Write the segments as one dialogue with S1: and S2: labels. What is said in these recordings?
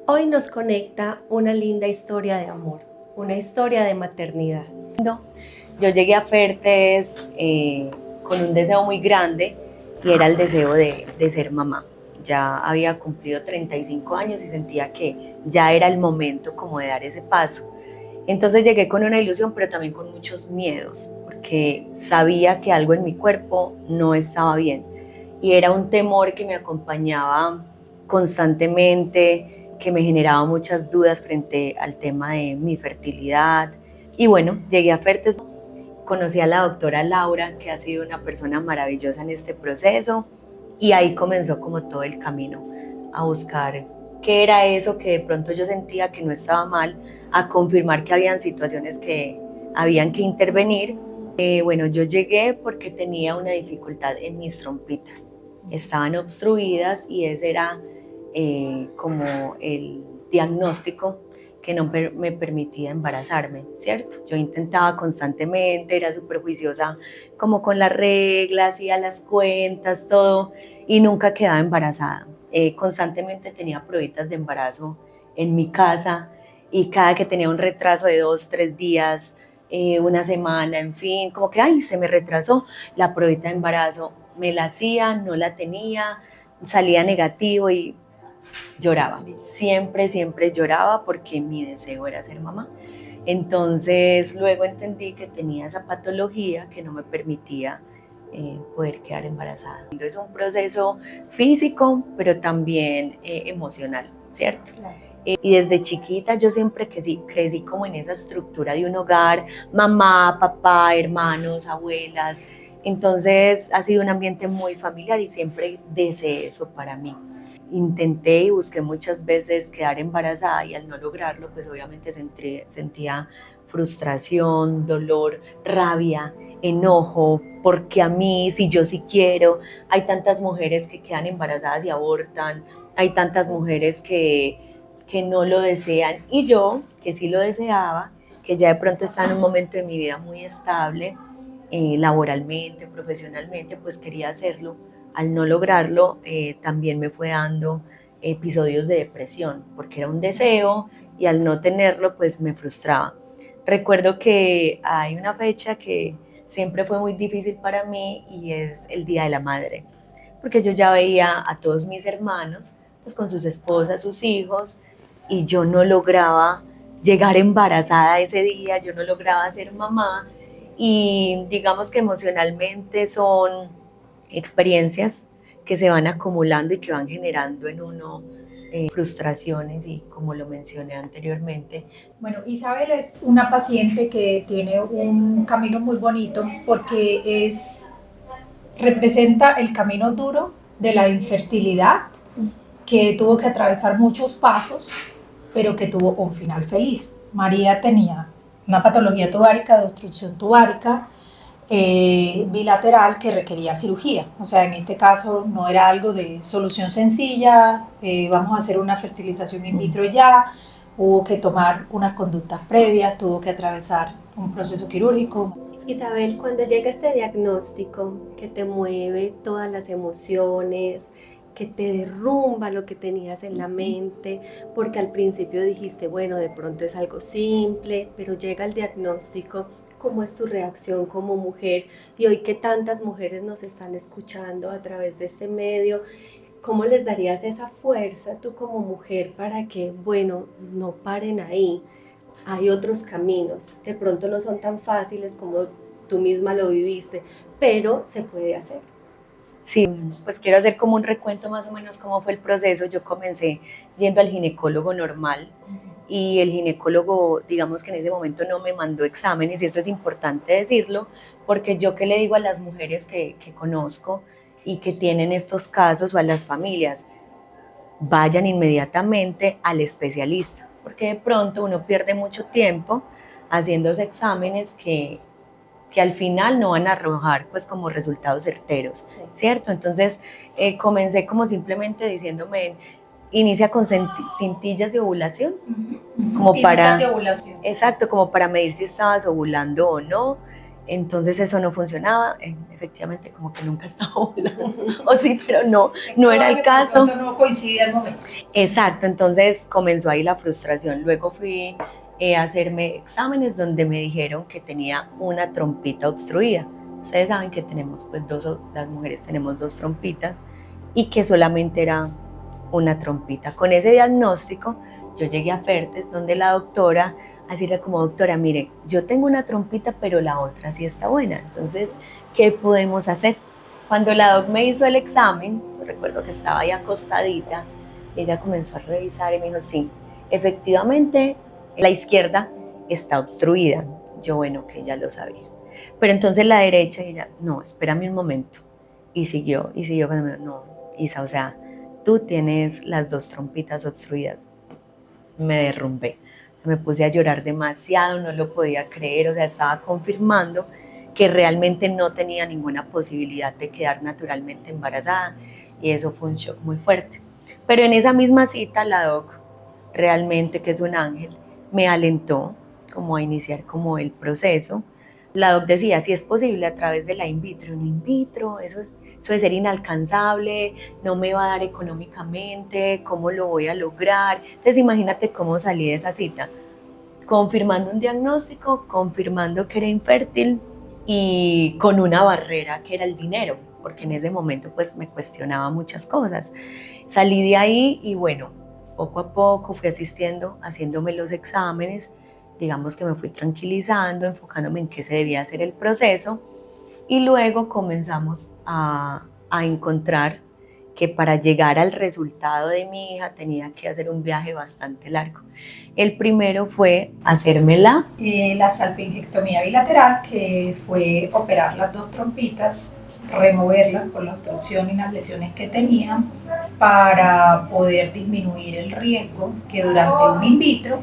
S1: Hoy nos conecta una linda historia de amor, una historia de maternidad.
S2: Yo llegué a Fertes con un deseo muy grande y era el deseo de ser mamá. Ya había cumplido 35 años y sentía que ya era el momento como de dar ese paso. Entonces llegué con una ilusión, pero también con muchos miedos, porque sabía que algo en mi cuerpo no estaba bien. Y era un temor que me acompañaba constantemente, que me generaba muchas dudas frente al tema de mi fertilidad. Y bueno, llegué a Fertes, conocí a la doctora Laura, que ha sido una persona maravillosa en este proceso, y ahí comenzó como todo el camino, a buscar qué era eso que de pronto yo sentía que no estaba mal, a confirmar que habían situaciones que habían que intervenir. Bueno, yo llegué porque tenía una dificultad en mis trompitas, estaban obstruidas y ese era como el diagnóstico que no me permitía embarazarme, ¿cierto? Yo intentaba constantemente, era súper juiciosa como con las reglas y a las cuentas, todo, y nunca quedaba embarazada. Constantemente tenía pruebas de embarazo en mi casa y cada que tenía un retraso de 2, 3 días, una semana, en fin, como que, ay, se me retrasó la pruebita de embarazo, me la hacía, no la tenía, salía negativo y lloraba, siempre, siempre lloraba porque mi deseo era ser mamá. Entonces luego entendí que tenía esa patología que no me permitía poder quedar embarazada. Es un proceso físico, pero también emocional, ¿cierto? Y desde chiquita yo siempre crecí como en esa estructura de un hogar, mamá, papá, hermanos, abuelas. Entonces ha sido un ambiente muy familiar y siempre deseé eso para mí. Intenté y busqué muchas veces quedar embarazada y al no lograrlo, pues obviamente sentía frustración, dolor, rabia, enojo, porque a mí, si yo sí quiero, hay tantas mujeres que quedan embarazadas y abortan, hay tantas mujeres que no lo desean y yo, que sí lo deseaba, que ya de pronto estaba en un momento de mi vida muy estable, laboralmente, profesionalmente, pues quería hacerlo. Al no lograrlo, también me fue dando episodios de depresión, porque era un deseo y al no tenerlo, pues me frustraba. Recuerdo que hay una fecha que siempre fue muy difícil para mí y es el Día de la Madre, porque yo ya veía a todos mis hermanos, pues con sus esposas, sus hijos, y yo no lograba llegar embarazada ese día, yo no lograba ser mamá, y digamos que emocionalmente son experiencias que se van acumulando y que van generando en uno frustraciones y como lo mencioné anteriormente.
S3: Bueno, Isabel es una paciente que tiene un camino muy bonito porque representa el camino duro de la infertilidad, que tuvo que atravesar muchos pasos, pero que tuvo un final feliz. María tenía una patología tubárica de obstrucción tubárica bilateral que requería cirugía. O sea, en este caso no era algo de solución sencilla, vamos a hacer una fertilización in vitro ya, hubo que tomar unas conductas previas, tuvo que atravesar un proceso quirúrgico.
S1: Isabel, cuando llega este diagnóstico que te mueve todas las emociones, que te derrumba lo que tenías en la mente, porque al principio dijiste, bueno, de pronto es algo simple, pero llega el diagnóstico, ¿cómo es tu reacción como mujer? Y hoy que tantas mujeres nos están escuchando a través de este medio, ¿cómo les darías esa fuerza tú como mujer para que, bueno, no paren ahí? Hay otros caminos, de pronto no son tan fáciles como tú misma lo viviste, pero se puede hacer.
S2: Sí, pues quiero hacer como un recuento más o menos cómo fue el proceso. Yo comencé yendo al ginecólogo normal y el ginecólogo, digamos que en ese momento no me mandó exámenes y eso es importante decirlo porque yo qué le digo a las mujeres que conozco y que tienen estos casos o a las familias, vayan inmediatamente al especialista porque de pronto uno pierde mucho tiempo haciéndose exámenes que al final no van a arrojar pues como resultados certeros, sí, ¿cierto? Entonces comencé como simplemente diciéndome, inicia con cintillas de ovulación, como para,
S3: de ovulación.
S2: exacto, como para medir si estabas ovulando o no, Entonces eso no funcionaba, efectivamente como que nunca estaba volando, o sí, pero no era el caso.
S3: No coincide el momento.
S2: Exacto, entonces comenzó ahí la frustración. Luego fui a hacerme exámenes donde me dijeron que tenía una trompita obstruida. Ustedes saben que tenemos, pues las mujeres tenemos 2 trompitas y que solamente era una trompita. Con ese diagnóstico yo llegué a Fertes donde la doctora, a decirle como doctora, mire, yo tengo una trompita pero la otra sí está buena, entonces, ¿qué podemos hacer? Cuando la doc me hizo el examen, recuerdo que estaba ahí acostadita, ella comenzó a revisar y me dijo, sí, efectivamente la izquierda está obstruida. Yo, bueno, que ya lo sabía. Pero entonces la derecha, y ella, no, espérame un momento. Y siguió cuando me dijo, no, Isa, o sea, tú tienes las 2 trompitas obstruidas. Me derrumbé, me puse a llorar demasiado, no lo podía creer, o sea, estaba confirmando que realmente no tenía ninguna posibilidad de quedar naturalmente embarazada y eso fue un shock muy fuerte. Pero en esa misma cita la doc, realmente que es un ángel, me alentó como a iniciar como el proceso. La doc decía, si es posible a través de la in vitro, eso de ser inalcanzable, no me va a dar económicamente, ¿cómo lo voy a lograr? Entonces imagínate cómo salí de esa cita, confirmando un diagnóstico, confirmando que era infértil y con una barrera que era el dinero, porque en ese momento pues me cuestionaba muchas cosas. Salí de ahí y bueno, poco a poco fui asistiendo, haciéndome los exámenes, digamos que me fui tranquilizando, enfocándome en qué se debía hacer el proceso y luego comenzamos a encontrar que para llegar al resultado de mi hija tenía que hacer un viaje bastante largo. El primero fue hacérmela.
S3: La salpingectomía bilateral, que fue operar las 2 trompitas, removerlas por la obstrucción y las lesiones que tenían para poder disminuir el riesgo que durante un in vitro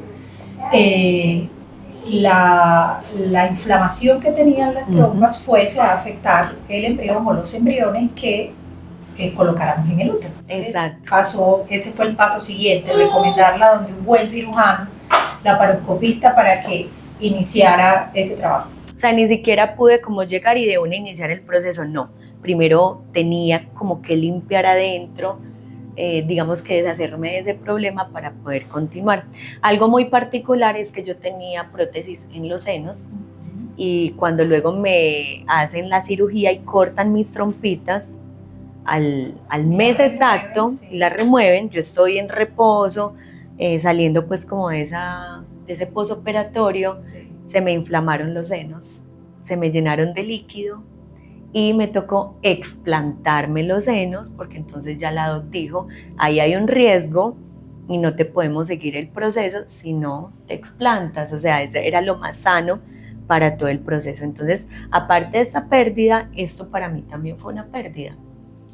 S3: la inflamación que tenían las trompas fuese a afectar el embrión o los embriones que colocáramos en el útero.
S2: Exacto.
S3: Ese fue el paso siguiente, recomendarla donde un buen cirujano, laparoscopista, para que iniciara ese trabajo.
S2: O sea, ni siquiera pude como llegar y de una iniciar el proceso, no. Primero tenía como que limpiar adentro, digamos que deshacerme de ese problema para poder continuar. Algo muy particular es que yo tenía prótesis en los senos y cuando luego me hacen la cirugía y cortan mis trompitas, al mes exacto, la remueven, yo estoy en reposo, saliendo pues como de ese posoperatorio, se me inflamaron los senos, se me llenaron de líquido y me tocó explantarme los senos porque entonces ya la doc dijo, ahí hay un riesgo y no te podemos seguir el proceso si no te explantas, o sea, ese era lo más sano para todo el proceso. Entonces, aparte de esta pérdida, esto para mí también fue una pérdida.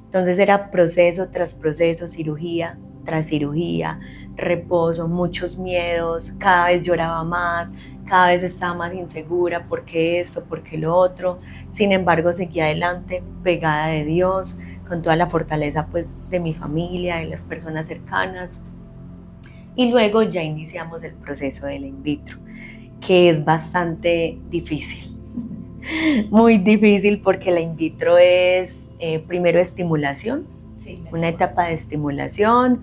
S2: Entonces era proceso tras proceso, cirugía tras cirugía, reposo, muchos miedos, cada vez lloraba más, cada vez estaba más insegura, ¿por qué esto? ¿Por qué lo otro? Sin embargo, seguí adelante, pegada de Dios, con toda la fortaleza pues de mi familia, de las personas cercanas. Y luego ya iniciamos el proceso de la in vitro, que es bastante difícil, muy difícil porque la in vitro es primero estimulación,
S3: sí,
S2: una etapa de estimulación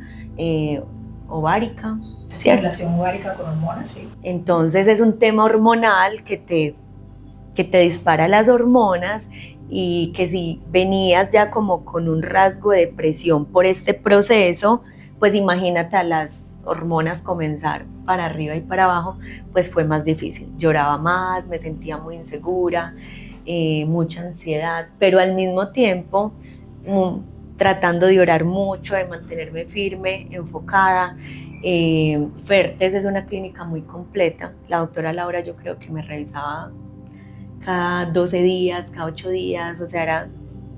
S2: ovárica, ¿cierto?
S3: Estimulación ovárica con hormonas, sí.
S2: Entonces es un tema hormonal que te dispara las hormonas y que si venías ya como con un rasgo de depresión por este proceso, pues imagínate a las hormonas comenzar para arriba y para abajo, pues fue más difícil. Lloraba más, me sentía muy insegura, mucha ansiedad, pero al mismo tiempo tratando de orar mucho, de mantenerme firme, enfocada. Fertes es una clínica muy completa. La doctora Laura yo creo que me revisaba cada 12 días, cada 8 días, o sea, era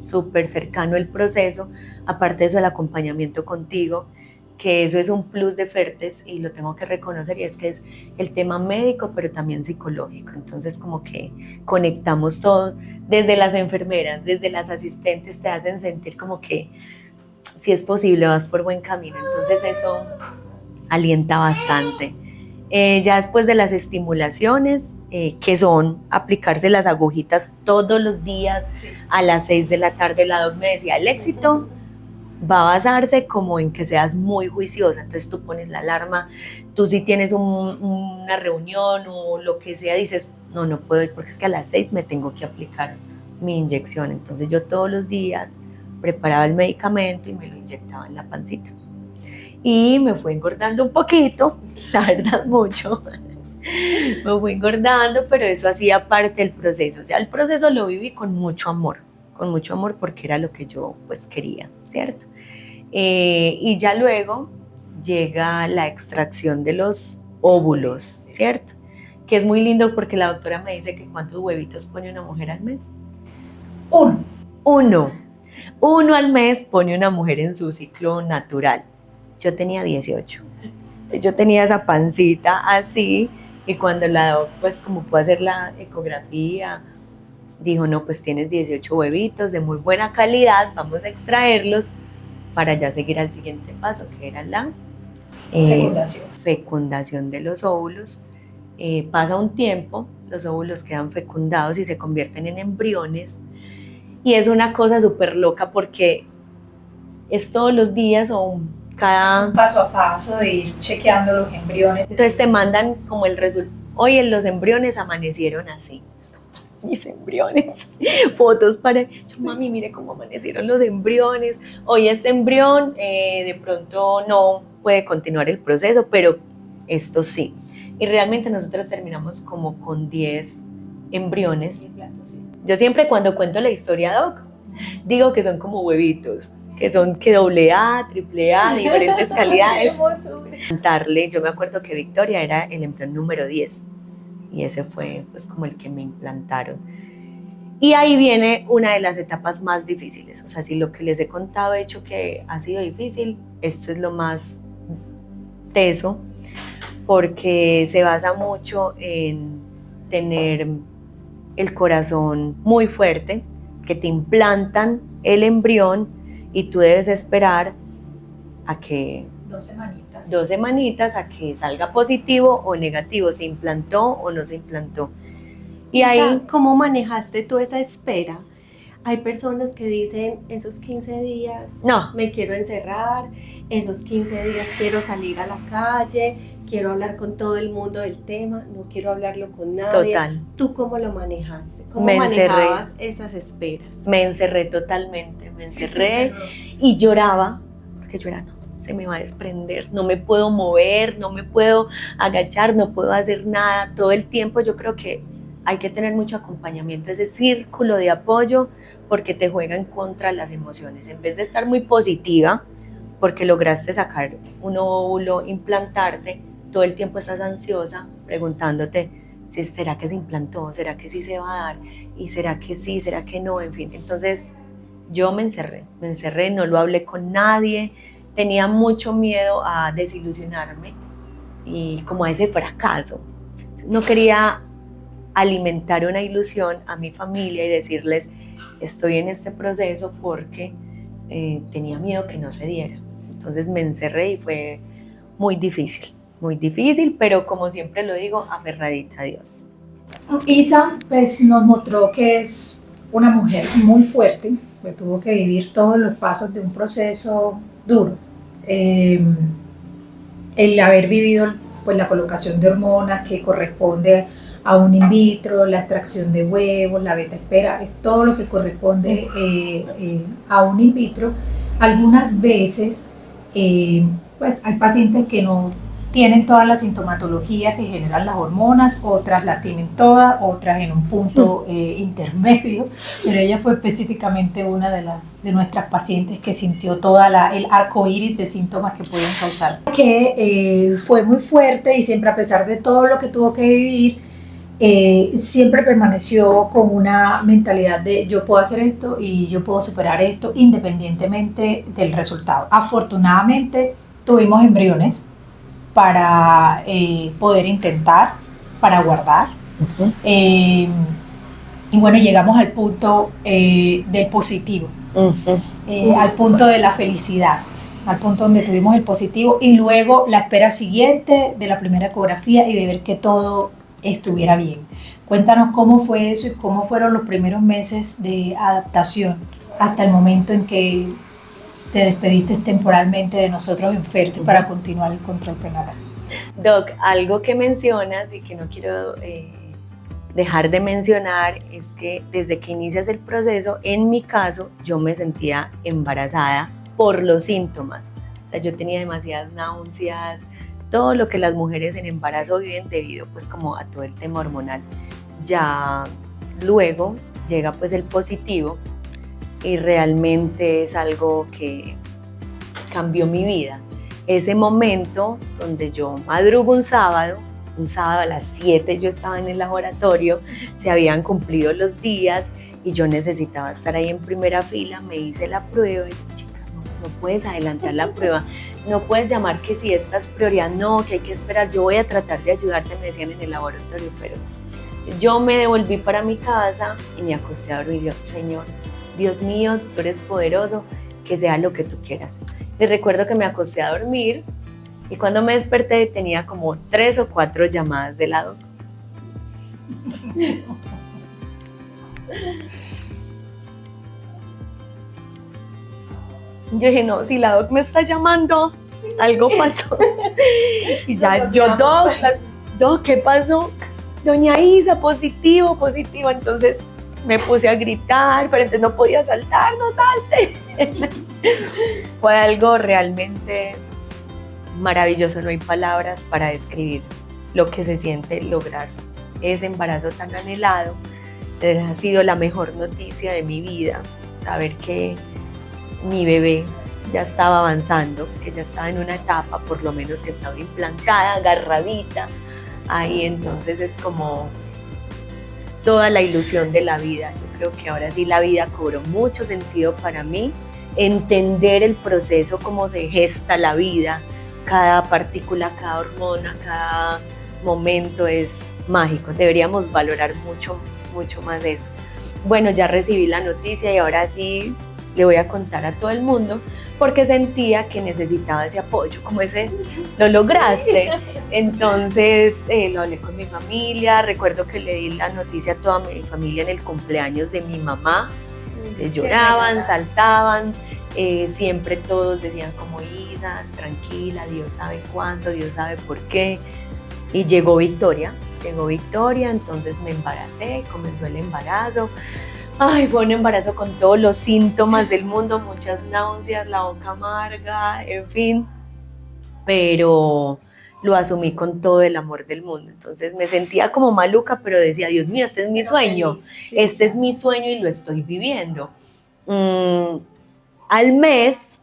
S2: súper cercano el proceso. Aparte de eso, el acompañamiento contigo, que eso es un plus de Fertes y lo tengo que reconocer, y es que es el tema médico pero también psicológico. Entonces como que conectamos todos, desde las enfermeras, desde las asistentes, te hacen sentir como que si es posible vas por buen camino, entonces eso alienta bastante. Ya después de las estimulaciones que son aplicarse las agujitas todos los días a las 6 de la tarde. La doc me decía, el éxito va a basarse como en que seas muy juiciosa, entonces tú pones la alarma, tú si tienes una reunión o lo que sea, dices, no puedo ir porque es que a las 6 me tengo que aplicar mi inyección, entonces yo todos los días preparaba el medicamento y me lo inyectaba en la pancita. Y me fue engordando un poquito, la verdad mucho, me fue engordando, pero eso hacía parte del proceso, o sea, el proceso lo viví con mucho amor porque era lo que yo pues quería, ¿cierto? Y ya luego llega la extracción de los óvulos, ¿cierto? Que es muy lindo porque la doctora me dice que ¿cuántos huevitos pone una mujer al mes? Uno al mes pone una mujer en su ciclo natural. Yo tenía 18. Yo tenía esa pancita así y cuando la doc, pues como puedo hacer la ecografía, dijo, no, pues tienes 18 huevitos de muy buena calidad, vamos a extraerlos para ya seguir al siguiente paso, que era la fecundación de los óvulos. Pasa un tiempo, los óvulos quedan fecundados y se convierten en embriones. Y es una cosa súper loca porque es todos los días o cada...
S3: Un paso a paso de ir chequeando los embriones.
S2: Entonces te mandan como el resultado. Oye, los embriones amanecieron así. Mis embriones, fotos para... Yo, mami, mire cómo amanecieron los embriones. Hoy este embrión de pronto no puede continuar el proceso, pero esto sí. Y realmente nosotros terminamos como con 10 embriones. Yo siempre cuando cuento la historia, doc, digo que son como huevitos, que son que AA, AAA, diferentes calidades. Yo me acuerdo que Victoria era el embrión número 10 y ese fue pues como el que me implantaron. Y ahí viene una de las etapas más difíciles, o sea, si lo que les he contado he hecho que ha sido difícil, esto es lo más teso, porque se basa mucho en tener el corazón muy fuerte, que te implantan el embrión y tú debes esperar a que 2 semanitas a que salga positivo o negativo, se implantó o no se implantó.
S1: Y ahí, ¿cómo manejaste tú esa espera? Hay personas que dicen, esos 15 días
S2: no,
S1: me quiero encerrar, esos 15 días quiero salir a la calle, quiero hablar con todo el mundo del tema, no quiero hablarlo con nadie.
S2: Total.
S1: ¿Tú cómo lo manejaste? ¿Cómo manejabas esas esperas?
S2: Me encerré totalmente, me encerré y lloraba, porque yo era, no, se me va a desprender, no me puedo mover, no me puedo agachar, no puedo hacer nada, todo el tiempo yo creo que hay que tener mucho acompañamiento, ese círculo de apoyo, porque te juega en contra las emociones. En vez de estar muy positiva, porque lograste sacar un óvulo, implantarte, todo el tiempo estás ansiosa, preguntándote, ¿será que se implantó? ¿Será que sí se va a dar? ¿Y será que sí? ¿Será que no? En fin, entonces yo me encerré, no lo hablé con nadie, tenía mucho miedo a desilusionarme y como a ese fracaso. No quería alimentar una ilusión a mi familia y decirles estoy en este proceso porque tenía miedo que no se diera. Entonces me encerré y fue muy difícil, pero como siempre lo digo, aferradita a Dios.
S3: Isa pues nos mostró que es una mujer muy fuerte, que tuvo que vivir todos los pasos de un proceso duro. El haber vivido pues la colocación de hormonas que corresponde a un in vitro, la extracción de huevos, la beta espera, es todo lo que corresponde a un in vitro. Algunas veces pues hay pacientes que no tienen toda la sintomatología que generan las hormonas, otras las tienen todas, otras en un punto intermedio, pero ella fue específicamente una de nuestras pacientes que sintió toda el arco iris de síntomas que pueden causar. Que fue muy fuerte y siempre, a pesar de todo lo que tuvo que vivir, siempre permaneció con una mentalidad de yo puedo hacer esto y yo puedo superar esto independientemente del resultado. Afortunadamente tuvimos embriones para poder intentar, para guardar. Y bueno, llegamos al punto del positivo, al punto de la felicidad, al punto donde tuvimos el positivo y luego la espera siguiente de la primera ecografía y de ver que todo estuviera bien. Cuéntanos cómo fue eso y cómo fueron los primeros meses de adaptación hasta el momento en que te despediste temporalmente de nosotros en Ferte para continuar el control prenatal.
S2: Doc, algo que mencionas y que no quiero dejar de mencionar es que desde que inicias el proceso, en mi caso, yo me sentía embarazada por los síntomas. O sea, yo tenía demasiadas náuseas, todo lo que las mujeres en embarazo viven debido pues como a todo el tema hormonal. Ya luego llega pues el positivo y realmente es algo que cambió mi vida. Ese momento donde yo madrugo un sábado a las 7 yo estaba en el laboratorio, se habían cumplido los días y yo necesitaba estar ahí en primera fila, me hice la prueba y dije, chicas, no puedes adelantar la prueba, no puedes llamar que si esta es prioridad, no, que hay que esperar, yo voy a tratar de ayudarte, me decían en el laboratorio, pero yo me devolví para mi casa y me acosté a dormir y yo, Señor, Dios mío, tú eres poderoso, que sea lo que tú quieras. Y recuerdo que me acosté a dormir y cuando me desperté tenía como 3 o 4 llamadas de la doc. Yo dije, no, si la doc me está llamando, algo pasó. Y ya yo, doc, ¿qué pasó? Doña Isa, positivo. Entonces me puse a gritar, pero entonces no podía saltar, no salte. Fue algo realmente maravilloso, no hay palabras para describir lo que se siente lograr ese embarazo tan anhelado. Ha sido la mejor noticia de mi vida, saber que mi bebé ya estaba avanzando, que ya estaba en una etapa, por lo menos que estaba implantada, agarradita ahí, entonces es como toda la ilusión de la vida. Yo creo que ahora sí la vida cobró mucho sentido para mí, entender el proceso, cómo se gesta la vida, cada partícula, cada hormona, cada momento es mágico. Deberíamos valorar mucho más eso. Bueno, ya recibí la noticia y ahora sí le voy a contar a todo el mundo porque sentía que necesitaba ese apoyo, como ese, lo lograste. Entonces lo hablé con mi familia, recuerdo que le di la noticia a toda mi familia en el cumpleaños de mi mamá. Lloraban, saltaban, siempre todos decían como Isa, tranquila, Dios sabe cuándo, Dios sabe por qué. Y llegó Victoria, entonces me embaracé, comenzó el embarazo. Ay, fue un embarazo con todos los síntomas del mundo, muchas náuseas, la boca amarga, en fin, pero lo asumí con todo el amor del mundo. Entonces me sentía como maluca, pero decía, Dios mío, este es mi sueño, este es mi sueño y lo estoy viviendo. Al mes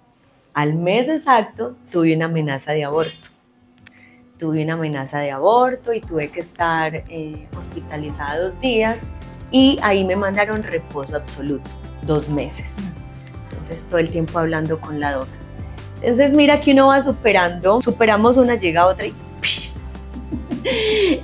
S2: exacto, tuve una amenaza de aborto. Y tuve que estar hospitalizada 2 días y ahí me mandaron reposo absoluto, 2 meses. Entonces todo el tiempo hablando con la doctora. Entonces mira que uno va superamos una, llega otra y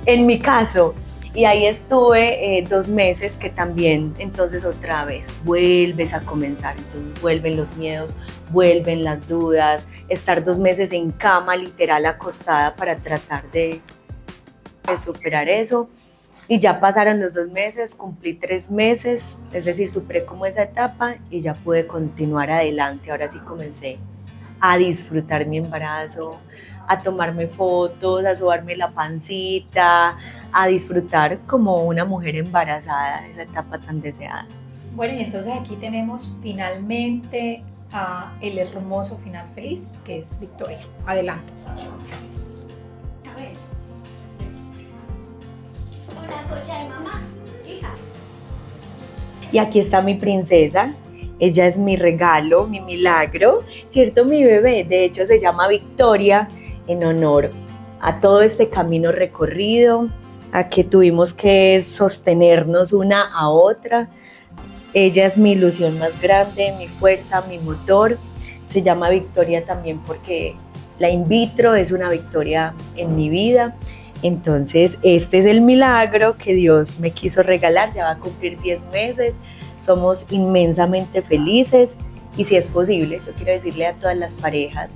S2: en mi caso, y ahí estuve 2 meses que también entonces otra vez vuelves a comenzar, entonces vuelven los miedos, vuelven las dudas, estar 2 meses en cama literal acostada para tratar de superar eso. Y ya pasaron los 2 meses, cumplí 3 meses, es decir, superé como esa etapa y ya pude continuar adelante. Ahora sí comencé a disfrutar mi embarazo, a tomarme fotos, a sobarme la pancita, a disfrutar como una mujer embarazada, esa etapa tan deseada.
S3: Bueno, y entonces aquí tenemos finalmente el hermoso final feliz, que es Victoria. Adelante.
S1: De mamá, hija.
S2: Y aquí está mi princesa, ella es mi regalo, mi milagro, ¿cierto? Mi bebé, de hecho se llama Victoria en honor a todo este camino recorrido, a que tuvimos que sostenernos una a otra. Ella es mi ilusión más grande, mi fuerza, mi motor. Se llama Victoria también porque la in vitro es una victoria en mi vida. Entonces, este es el milagro que Dios me quiso regalar, ya va a cumplir 10 meses, somos inmensamente felices y si es posible, yo quiero decirle a todas las parejas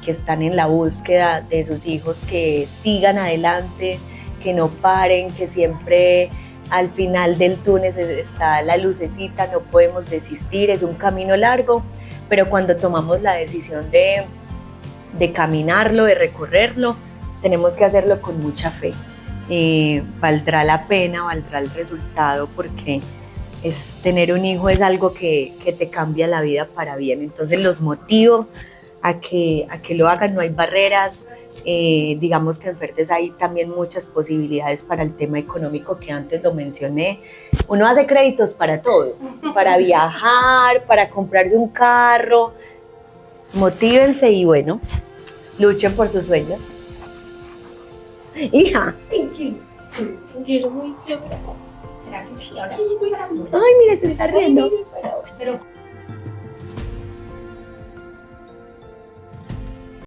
S2: que están en la búsqueda de sus hijos que sigan adelante, que no paren, que siempre al final del túnel está la lucecita, no podemos desistir, es un camino largo, pero cuando tomamos la decisión de caminarlo, de recorrerlo, tenemos que hacerlo con mucha fe. Valdrá la pena, valdrá el resultado, porque tener un hijo es algo que te cambia la vida para bien. Entonces los motivo a que lo hagan, no hay barreras. Digamos que en Fertes hay también muchas posibilidades para el tema económico que antes lo mencioné. Uno hace créditos para todo, para viajar, para comprarse un carro. Motívense y bueno, luchen por sus sueños. Hija,
S3: Quiero muy segura. ¿Será que sí? Ahora sí.
S2: ay, mire, se está riendo.
S3: Pero